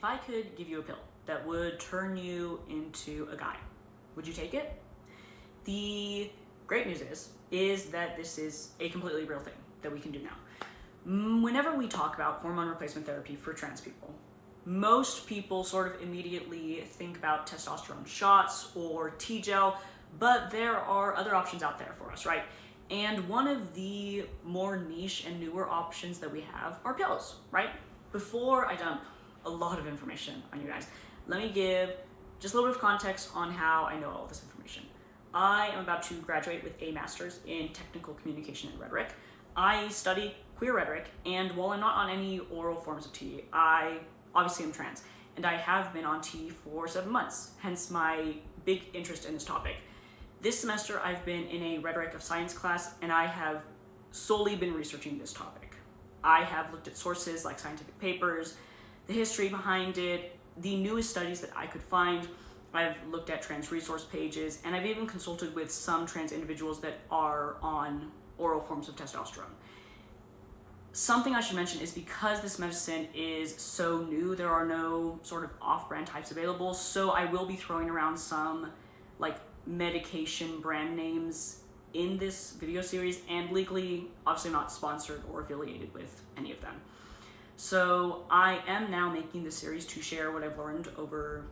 if I could give you a pill that would turn you into a guy, would you take it? The great news is that this is a completely real thing that we can do now. Whenever we talk about hormone replacement therapy for trans people, most people sort of immediately think about testosterone shots or T-gel, but there are other options out there for us, right? And one of the more niche and newer options that we have are pills, right? Before I dump a lot of information on you guys, let me give just a little bit of context on how I know all this information. I am about to graduate with a master's in technical communication and rhetoric. I study queer rhetoric, and while I'm not on any oral forms of T, I obviously am trans, and I have been on T for 7 months, hence my big interest in this topic. This semester I've been in a rhetoric of science class, and I have solely been researching this topic. I have looked at sources like scientific papers, the history behind it, the newest studies that I could find. I've looked at trans resource pages, and I've even consulted with some trans individuals that are on oral forms of testosterone. Something I should mention is because this medicine is so new, there are no sort of off-brand types available, so I will be throwing around some like medication brand names in this video series, and legally, obviously not sponsored or affiliated with any of them. So I am now making this series to share what I've learned over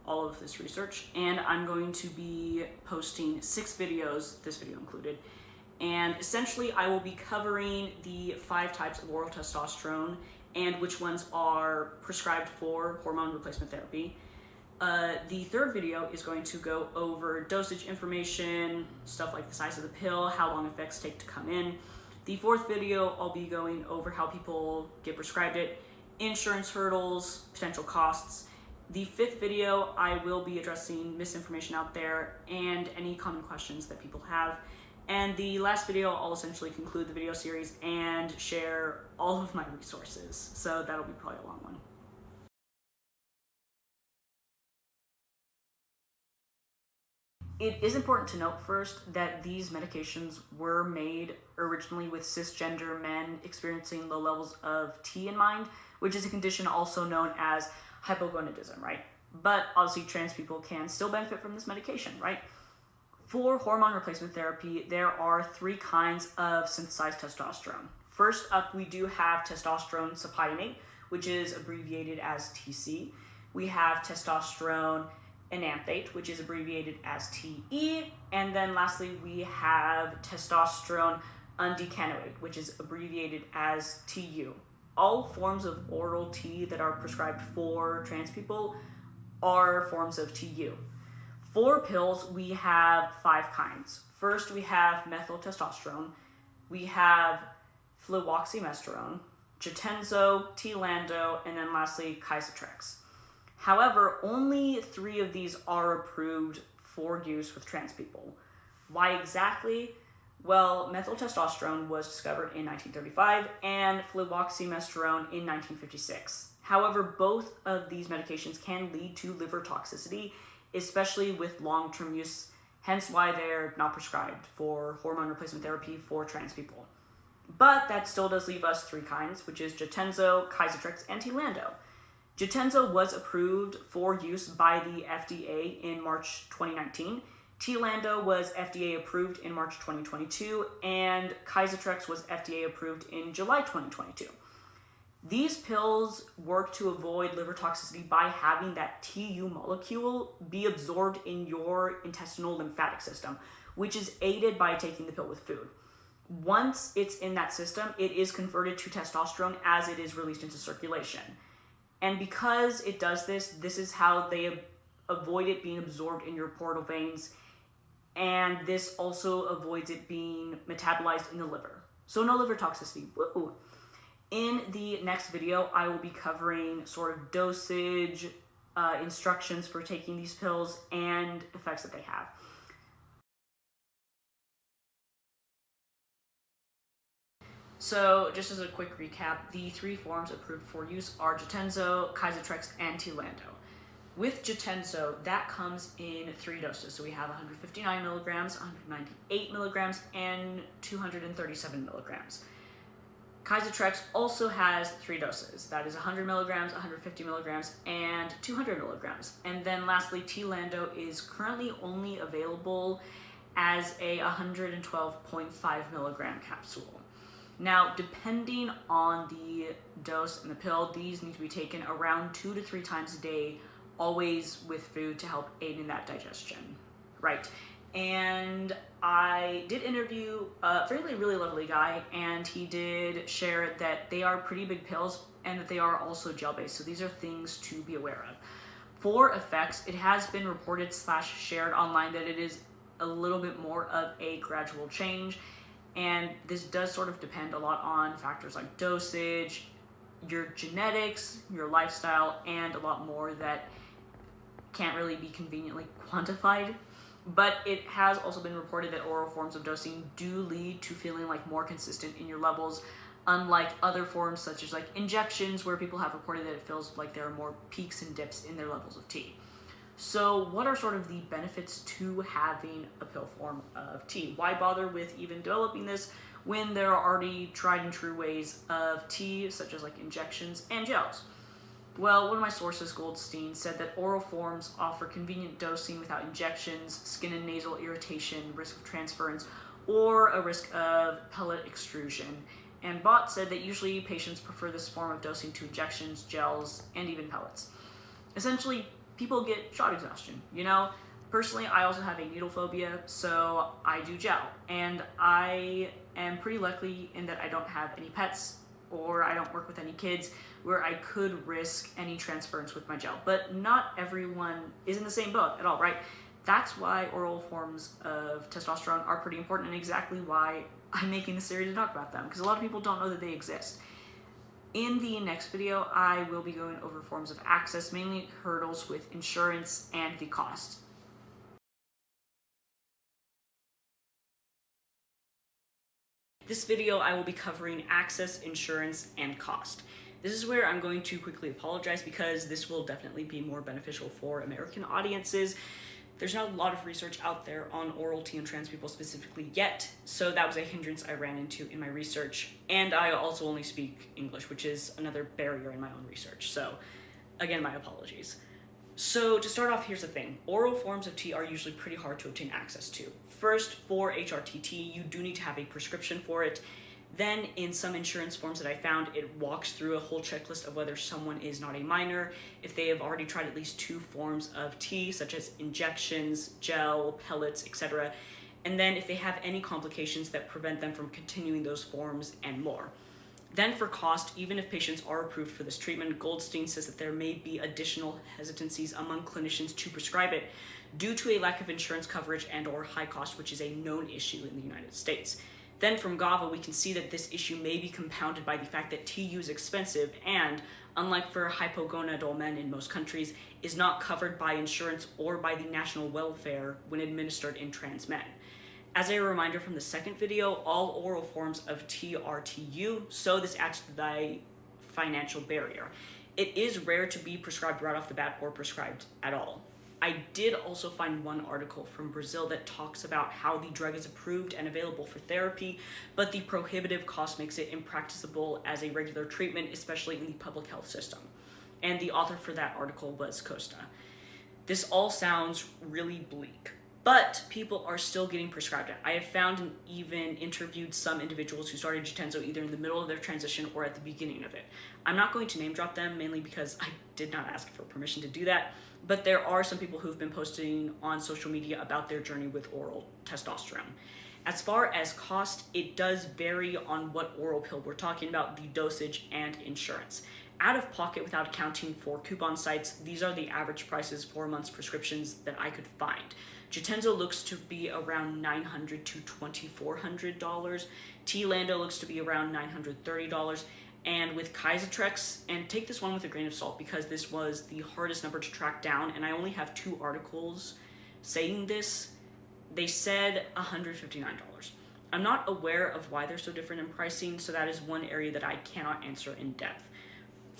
all of this research, and I'm going to be posting 6 videos, this video included, and essentially I will be covering the 5 types of oral testosterone and which ones are prescribed for hormone replacement therapy. The 3rd video is going to go over dosage information, stuff like the size of the pill, how long effects take to come in. The 4th video, I'll be going over how people get prescribed it, insurance hurdles, potential costs. The 5th video, I will be addressing misinformation out there and any common questions that people have. And the last video, I'll essentially conclude the video series and share all of my resources. So that'll be probably a long one. It is important to note first that these medications were made originally with cisgender men experiencing low levels of T in mind, which is a condition also known as hypogonadism, right? But obviously trans people can still benefit from this medication, right? For hormone replacement therapy, there are 3 kinds of synthesized testosterone. First up, we do have testosterone suppionate, which is abbreviated as TC. We have testosterone enanthate, which is abbreviated as TE. And then lastly, we have testosterone undecanoate, which is abbreviated as TU. All forms of oral T that are prescribed for trans people are forms of TU. For pills, we have 5 kinds. First, we have methyltestosterone, we have fluoxymesterone, Jatenzo, T-Lando, and then lastly, Kysotrex. However, only 3 of these are approved for use with trans people. Why exactly? Well, methyltestosterone was discovered in 1935 and fluoxymesterone in 1956. However, both of these medications can lead to liver toxicity, especially with long-term use, hence why they're not prescribed for hormone replacement therapy for trans people. But that still does leave us 3 kinds, which is Jatenzo, Kysotrex, and T-Lando. Jatenzo was approved for use by the FDA in March 2019. T-Lando was FDA approved in March 2022, and Kysotrex was FDA approved in July 2022. These pills work to avoid liver toxicity by having that TU molecule be absorbed in your intestinal lymphatic system, which is aided by taking the pill with food. Once it's in that system, it is converted to testosterone as it is released into circulation. And because it does this, this is how they avoid it being absorbed in your portal veins, and this also avoids it being metabolized in the liver. So no liver toxicity, woo! In the next video, I will be covering sort of dosage, instructions for taking these pills, and effects that they have. So just as a quick recap, the 3 forms approved for use are Jatenzo, Kysotrex, and T-Lando. With Jatenzo, that comes in 3 doses. So we have 159 milligrams, 198 milligrams, and 237 milligrams. Trex also has 3 doses. That is 100 milligrams, 150 milligrams, and 200 milligrams. And then lastly, T-Lando is currently only available as a 112.5 milligram capsule. Now, depending on the dose and the pill, these need to be taken around 2 to 3 times a day, always with food to help aid in that digestion. Right. And I did interview a really lovely guy, and he did share that they are pretty big pills and that they are also gel-based. So these are things to be aware of. For effects, it has been reported / shared online that it is a little bit more of a gradual change. And this does sort of depend a lot on factors like dosage, your genetics, your lifestyle, and a lot more that can't really be conveniently quantified. But it has also been reported that oral forms of dosing do lead to feeling like more consistent in your levels, unlike other forms such as like injections, where people have reported that it feels like there are more peaks and dips in their levels of T. So what are sort of the benefits to having a pill form of T? Why bother with even developing this when there are already tried and true ways of T, such as like injections and gels? Well, one of my sources, Goldstein, said that oral forms offer convenient dosing without injections, skin and nasal irritation, risk of transference, or a risk of pellet extrusion. And Bhat said that usually patients prefer this form of dosing to injections, gels, and even pellets. Essentially, people get shot exhaustion, you know? Personally, I also have a needle phobia, so I do gel. And I am pretty lucky in that I don't have any pets, or I don't work with any kids where I could risk any transference with my gel. But not everyone is in the same boat at all, right? That's why oral forms of testosterone are pretty important, and exactly why I'm making this series to talk about them, because a lot of people don't know that they exist. In the next video, I will be going over forms of access, mainly hurdles with insurance and the cost. This video, I will be covering access, insurance, and cost. This is where I'm going to quickly apologize because this will definitely be more beneficial for American audiences. There's not a lot of research out there on oral T and trans people specifically yet, so that was a hindrance I ran into in my research. And I also only speak English, which is another barrier in my own research. So again, my apologies. So to start off, here's the thing. Oral forms of T are usually pretty hard to obtain access to. First, for HRTT, you do need to have a prescription for it. Then in some insurance forms that I found, it walks through a whole checklist of whether someone is not a minor, if they have already tried at least 2 forms of T, such as injections, gel, pellets, etc. And then if they have any complications that prevent them from continuing those forms and more. Then for cost, even if patients are approved for this treatment, Goldstein says that there may be additional hesitancies among clinicians to prescribe it due to a lack of insurance coverage and or high cost, which is a known issue in the United States. Then from GAVA, we can see that this issue may be compounded by the fact that TU is expensive and, unlike for hypogonadal men in most countries, is not covered by insurance or by the national welfare when administered in trans men. As a reminder from the second video, all oral forms of T are TU, so this adds to the financial barrier. It is rare to be prescribed right off the bat or prescribed at all. I did also find one article from Brazil that talks about how the drug is approved and available for therapy, but the prohibitive cost makes it impracticable as a regular treatment, especially in the public health system. And the author for that article was Costa. This all sounds really bleak, but people are still getting prescribed it. I have found and even interviewed some individuals who started Jutenzo either in the middle of their transition or at the beginning of it. I'm not going to name drop them, mainly because I did not ask for permission to do that, but there are some people who've been posting on social media about their journey with oral testosterone. As far as cost, it does vary on what oral pill we're talking about, the dosage, and insurance. Out of pocket, without accounting for coupon sites, these are the average prices for a month's prescriptions that I could find. Jutenzo looks to be around $900 to $2,400. T-Lando looks to be around $930. And with Trex, and take this one with a grain of salt because this was the hardest number to track down, and I only have 2 articles saying this, they said $159. I'm not aware of why they're so different in pricing, so that is one area that I cannot answer in depth.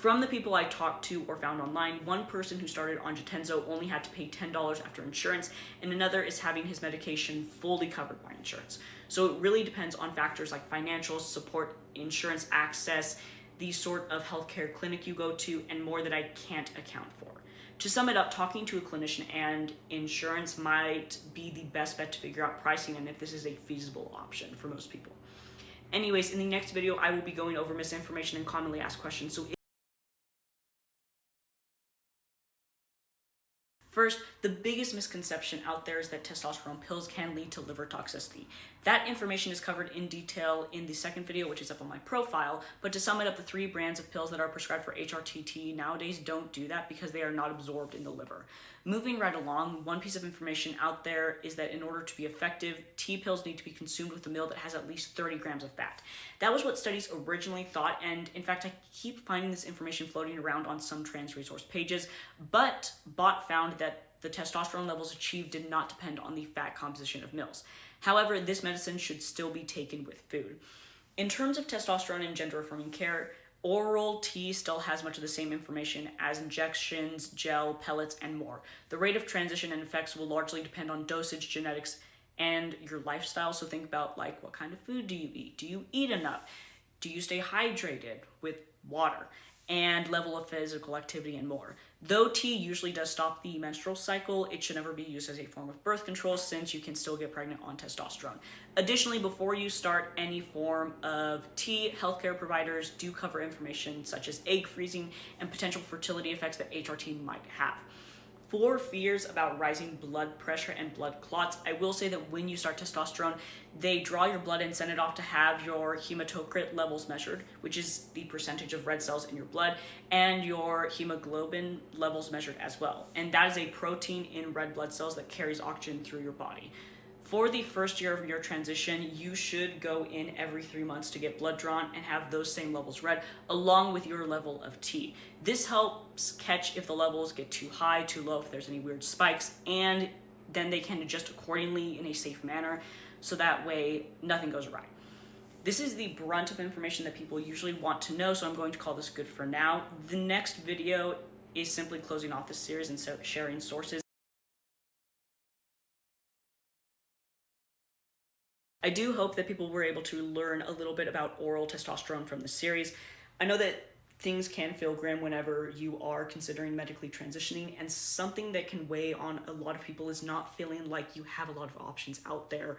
From the people I talked to or found online, one person who started on Jatenzo only had to pay $10 after insurance, and another is having his medication fully covered by insurance. So it really depends on factors like financial support, insurance access, the sort of healthcare clinic you go to, and more that I can't account for. To sum it up, talking to a clinician and insurance might be the best bet to figure out pricing and if this is a feasible option for most people. Anyways, in the next video, I will be going over misinformation and commonly asked questions. So first, the biggest misconception out there is that testosterone pills can lead to liver toxicity. That information is covered in detail in the second video, which is up on my profile, but to sum it up, the 3 brands of pills that are prescribed for HRTT nowadays don't do that because they are not absorbed in the liver. Moving right along, one piece of information out there is that in order to be effective, T pills need to be consumed with a meal that has at least 30 grams of fat. That was what studies originally thought, and in fact, I keep finding this information floating around on some trans resource pages, but Bhat found that the testosterone levels achieved did not depend on the fat composition of meals. However, this medicine should still be taken with food. In terms of testosterone and gender-affirming care, oral T still has much of the same information as injections, gel, pellets, and more. The rate of transition and effects will largely depend on dosage, genetics, and your lifestyle. So think about like, what kind of food do you eat? Do you eat enough? Do you stay hydrated with water? And level of physical activity and more. Though T usually does stop the menstrual cycle, it should never be used as a form of birth control since you can still get pregnant on testosterone. Additionally, before you start any form of T, healthcare providers do cover information such as egg freezing and potential fertility effects that HRT might have. For fears about rising blood pressure and blood clots, I will say that when you start testosterone, they draw your blood and send it off to have your hematocrit levels measured, which is the percentage of red cells in your blood, and your hemoglobin levels measured as well. And that is a protein in red blood cells that carries oxygen through your body. For the first year of your transition, you should go in every 3 months to get blood drawn and have those same levels read along with your level of T. This helps catch if the levels get too high, too low, if there's any weird spikes, and then they can adjust accordingly in a safe manner so that way nothing goes awry. This is the brunt of information that people usually want to know, so I'm going to call this good for now. The next video is simply closing off this series and sharing sources. I do hope that people were able to learn a little bit about oral testosterone from the series. I know that things can feel grim whenever you are considering medically transitioning, and something that can weigh on a lot of people is not feeling like you have a lot of options out there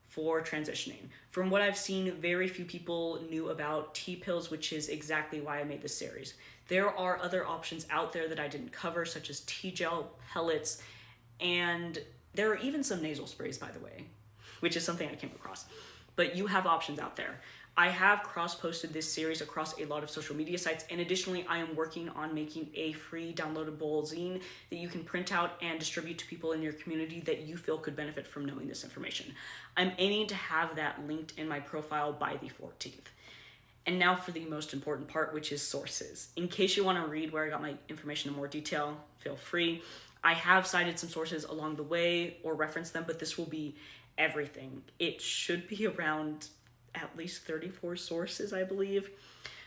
for transitioning. From what I've seen, very few people knew about T pills, which is exactly why I made this series. There are other options out there that I didn't cover, such as T gel, pellets, and there are even some nasal sprays, by the way, which is something I came across. But you have options out there. I have cross-posted this series across a lot of social media sites, and additionally, I am working on making a free downloadable zine that you can print out and distribute to people in your community that you feel could benefit from knowing this information. I'm aiming to have that linked in my profile by the 14th. And now for the most important part, which is sources. In case you want to read where I got my information in more detail, feel free. I have cited some sources along the way or referenced them, but this will be everything. It should be around at least 34 sources, I believe.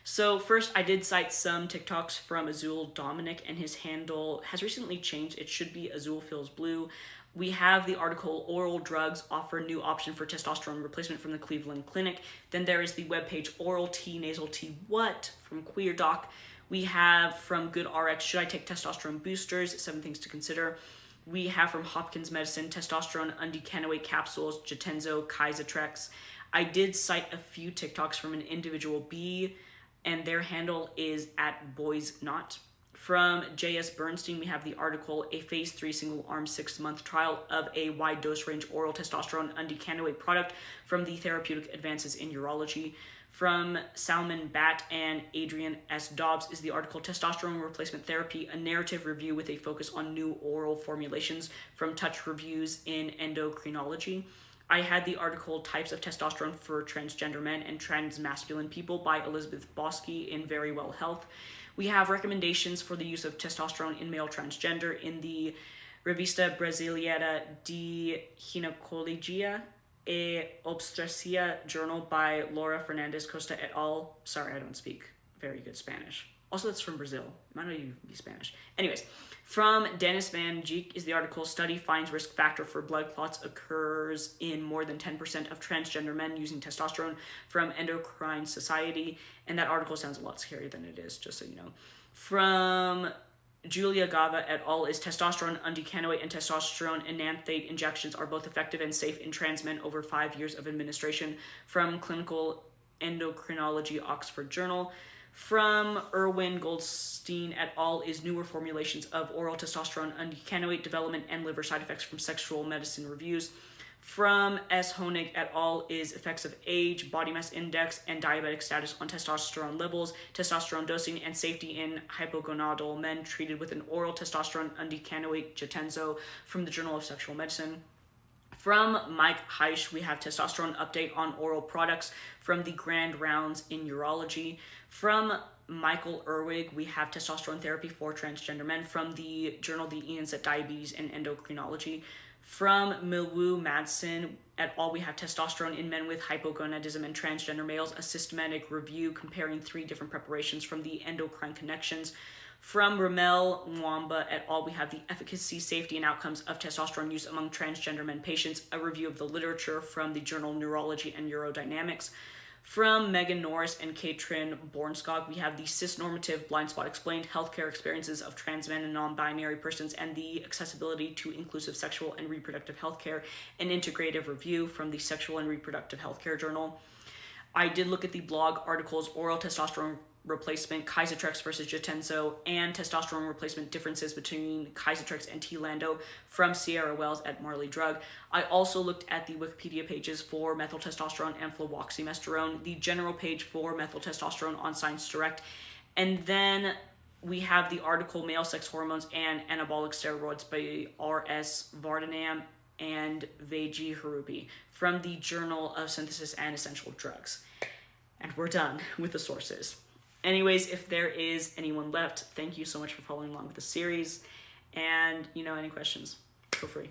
So first, I did cite some TikToks from Azul Dominic, and his handle has recently changed. It should be Azul Feels Blue. We have the article, Oral Drugs Offer New Option for Testosterone Replacement from the Cleveland Clinic. Then there is the webpage Oral T, Nasal T What from Queer Doc. We have from GoodRx, Should I Take Testosterone Boosters? 7 Things to Consider. We have from Hopkins Medicine, Testosterone Undecanoate Capsules, Jatenzo, Kysatrex. I did cite a few TikToks from an individual B, and their handle is @boysnot. From J.S. Bernstein, we have the article, A Phase 3 Single-Arm 6-Month Trial of a Wide Dose Range Oral Testosterone Undecanoate Product from the Therapeutic Advances in Urology. From Salman, Bhat, and Adrian S. Dobs is the article Testosterone Replacement Therapy, a narrative review with a focus on new oral formulations from TouchREVIEWS in Endocrinology. I had the article Types of Testosterone for Transgender Men and Transmasculine People by Elizabeth Bosky in Very Well Health. We have recommendations for the use of testosterone in male transgender in the Revista Brasileira de Ginecologia e Obstetrícia journal by Fernandes, Costa et al. Sorry, I don't speak very good Spanish. Also, that's from Brazil. It might not even be Spanish. Anyways, from Dennis Van Geek is the article, study finds risk factor for blood clots occurs in more than 10% of transgender men using testosterone, from Endocrine Society. And that article sounds a lot scarier than it is, just so you know. From Julia Gava et al. Is testosterone undecanoate and testosterone enanthate injections are both effective and safe in trans men over 5 years of administration, from Clinical Endocrinology Oxford Journal. From Irwin Goldstein et al. Is newer formulations of oral testosterone undecanoate development and liver side effects, from Sexual Medicine Reviews. From S. Honig et al. Is effects of age, body mass index, and diabetic status on testosterone levels, testosterone dosing, and safety in hypogonadal men treated with an oral testosterone undecanoate Jatenzo, from the Journal of Sexual Medicine. From Mike Heisch, we have testosterone update on oral products, from the Grand Rounds in Urology. From Michael Erwig, we have testosterone therapy for transgender men, from the journal The Lancet Diabetes and Endocrinology. From Milwoo Madsen et al., we have testosterone in men with hypogonadism and transgender males, a systematic review comparing 3 different preparations, from the Endocrine Connections. From Ramel Mwamba et al., we have the efficacy, safety, and outcomes of testosterone use among transgender men patients, a review of the literature, from the journal Neurology and Urodynamics. From Megan Norris and Katrin Bornskog, we have the cisnormative blind spot explained, healthcare experiences of trans men and non-binary persons, and the accessibility to inclusive sexual and reproductive healthcare, an integrative review, from the Sexual and Reproductive Healthcare Journal. I did look at the blog articles, oral testosterone replacement, Kysotrex versus Jatenzo, and testosterone replacement differences between Kysotrex and T-Lando, from Sierra Wells at Marley Drug. I also looked at the Wikipedia pages for methyltestosterone and fluvoxymesterone, the general page for methyltestosterone on Science Direct, and then we have the article Male Sex Hormones and Anabolic Steroids by R.S. Vardanam and Veji Harupi, from the Journal of Synthesis and Essential Drugs. And we're done with the sources. Anyways, if there is anyone left, thank you so much for following along with the series. And, any questions, feel free.